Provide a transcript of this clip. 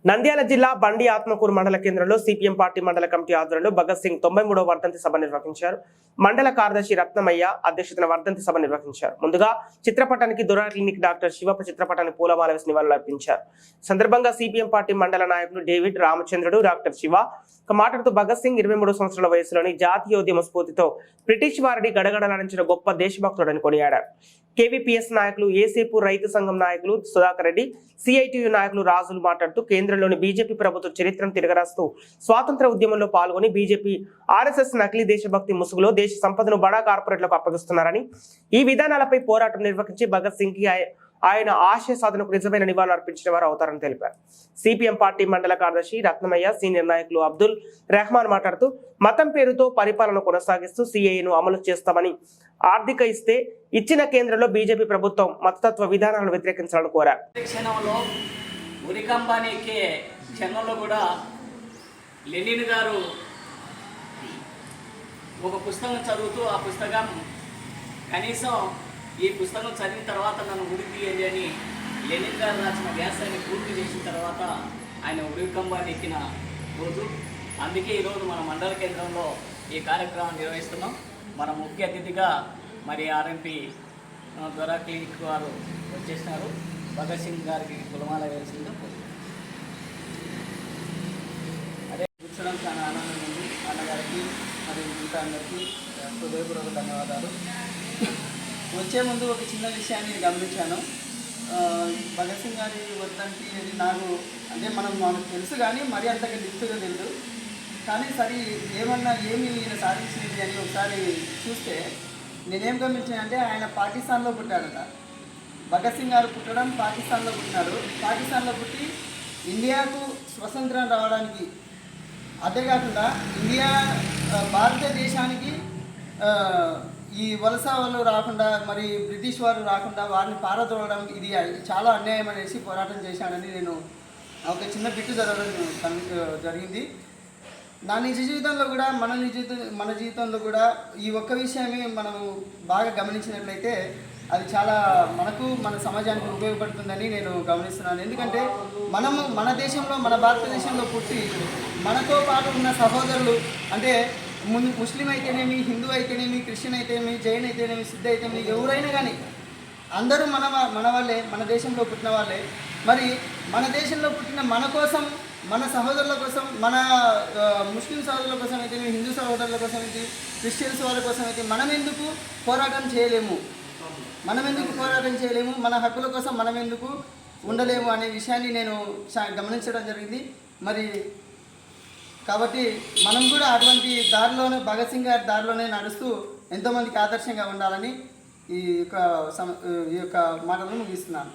నంద్యాల జిల్లా బండి ఆత్మకూరు మండల కేంద్రంలో సిపిఎం పార్టీ మండల కమిటీ ఆధ్వర్యంలో భగత్ సింగ్ 93వ వర్ధంతి సభ నిర్వహించారు. మండల కార్యదర్శి రత్నమయ్య అధ్యక్షతన వర్ధంతి సభ నిర్వహించారు. ముందుగా చిత్రపటానికి దొరా క్లినిక్ డాక్టర్ శివప్ప చిత్రపటానికి పూలమాల వేసి నివాళులర్పించారు. సందర్భంగా సిపిఎం పార్టీ మండల నాయకులు డేవిడ్ రామచంద్రుడు, డాక్టర్ శివ మాట్లాడుతూ భగత్ సింగ్ 23 సంవత్సరాల వయసులోని జాతీయోద్యమ స్ఫూర్తితో బ్రిటిష్ వారిని గడగడలాడించిన గొప్ప దేశభక్తుడని కొనియాడారు. కేవీపీఎస్ నాయకులు, ఏసేపు రైతు సంఘం నాయకులు సుధాకర్ రెడ్డి, సిఐటియు నాయకులు రాజులు మాట్లాడుతూ కేంద్రంలోని బీజేపీ ప్రభుత్వ చరిత్రను తిరగరాస్తూ స్వాతంత్ర ఉద్యమంలో పాల్గొని బీజేపీ ఆర్ఎస్ఎస్ నకిలీ దేశభక్తి ముసుగులో దేశ సంపదను బడా కార్పొరేట్లకు అప్పగిస్తున్నారని, ఈ విధానాలపై పోరాటం నిర్వహించి భగత్ సింగ్ కి ఆయన ఆశయ సాధనకు నిజమైన నివాళులు అర్పించిన వారు అవుతారని తెలిపారు. సిపిఎం పార్టీ మండల కార్యదర్శి రత్నమయ్య, సీనియర్ నాయకులు అబ్దుల్ రెహమాన్ మాట్లాడుతూ మతం పేరుతో పరిపాలన కొనసాగిస్తూ సిఏను అమలు చేస్తామని, ఆర్థిక ఇస్తే ఇచ్చిన కేంద్రంలో బీజేపీ ప్రభుత్వం మతతత్వ విధానాలను వ్యతిరేకించాలని కోరారు. కూడా లెనిన్ గారు ఒక పుస్తకం చదువుతూ ఆ పుస్తకం కనీసం ఈ పుస్తకం చదివిన తర్వాత నన్ను ఉరి తీయండి అని లెనిన్ గారు రాసిన వ్యాసాన్ని పూర్తి చేసిన తర్వాత ఆయన ఉరికంబాన్ని ఎక్కిన రోజు. అందుకే ఈరోజు మన మండల కేంద్రంలో ఈ కార్యక్రమం నిర్వహిస్తున్నాం. మన ముఖ్య అతిథిగా మరి ఆర్ఎంపీ దొరా క్లినిక్ వారు వచ్చేసినారు. భగత్ సింగ్ గారికి కులమాల వేసిందో అదే కూర్చోడం చాలా ఆనందం ఉంది. అన్నగారికి మరియు మిగతా అందరికీ హృదయపూర్వక ధన్యవాదాలు. వచ్చే ముందు ఒక చిన్న విషయాన్ని గమనించాను. భగత్ సింగ్ గారి వర్ధంతి నాకు అంటే మనకు తెలుసు కానీ మరీ అంతగా డిప్గా తెలియదు. కానీ సరే ఏమి ఈయన సాధించింది అని ఒకసారి చూస్తే నేనేం గమనించానంటే ఆయన పాకిస్తాన్లో పుట్టాడట. భగత్ సింగ్ గారు పుట్టడం పాకిస్తాన్లో పుట్టినారు. పాకిస్తాన్లో పుట్టి ఇండియాకు స్వతంత్రం రావడానికి, అంతేకాకుండా భారతదేశానికి ఈ వలస వాళ్ళు రాకుండా, మరి బ్రిటిష్ వారు రాకుండా వారిని పారదోలడం ఇది చాలా అన్యాయం అనేసి పోరాటం చేశానని నేను ఒక చిన్న బిట్టు చదవడం జరిగింది. నా నిజ జీవితంలో కూడా మన జీవితంలో కూడా ఈ ఒక్క విషయమే మనం బాగా గమనించినట్లయితే అది చాలా మనకు మన సమాజానికి ఉపయోగపడుతుందని నేను గమనిస్తున్నాను. ఎందుకంటే మనము మన దేశంలో, మన భారతదేశంలో పుట్టి మనతో పాటు ఉన్న సహోదరులు అంటే ముస్లిం అయితేనేమి, హిందూ అయితేనేమి, క్రిస్టియన్ అయితేనేమి, జైన్ అయితేనేమి, సిద్ధ అయితేనేమి, ఎవరైనా కానీ అందరూ మన వాళ్ళే, మన దేశంలో పుట్టిన వాళ్ళే. మరి మన దేశంలో పుట్టిన మన కోసం, మన సహోదరుల కోసం, మన ముస్లిం సహోదరుల కోసం అయితే, హిందూ సహోదరుల కోసం అయితే, క్రిస్టియన్స్ వాళ్ళ కోసం అయితే మనం ఎందుకు పోరాటం చేయలేము? మన హక్కుల కోసం మనం ఎందుకు ఉండలేము అనే విషయాన్ని నేను గమనించడం జరిగింది. మరి కాబట్టి మనం కూడా అటువంటి దారిలోనే, భగత్ సింగ్ గారి దారిలోనే నడుస్తూ ఎంతోమందికి ఆదర్శంగా ఉండాలని ఈ యొక్క మాటలను ముగిస్తున్నాను.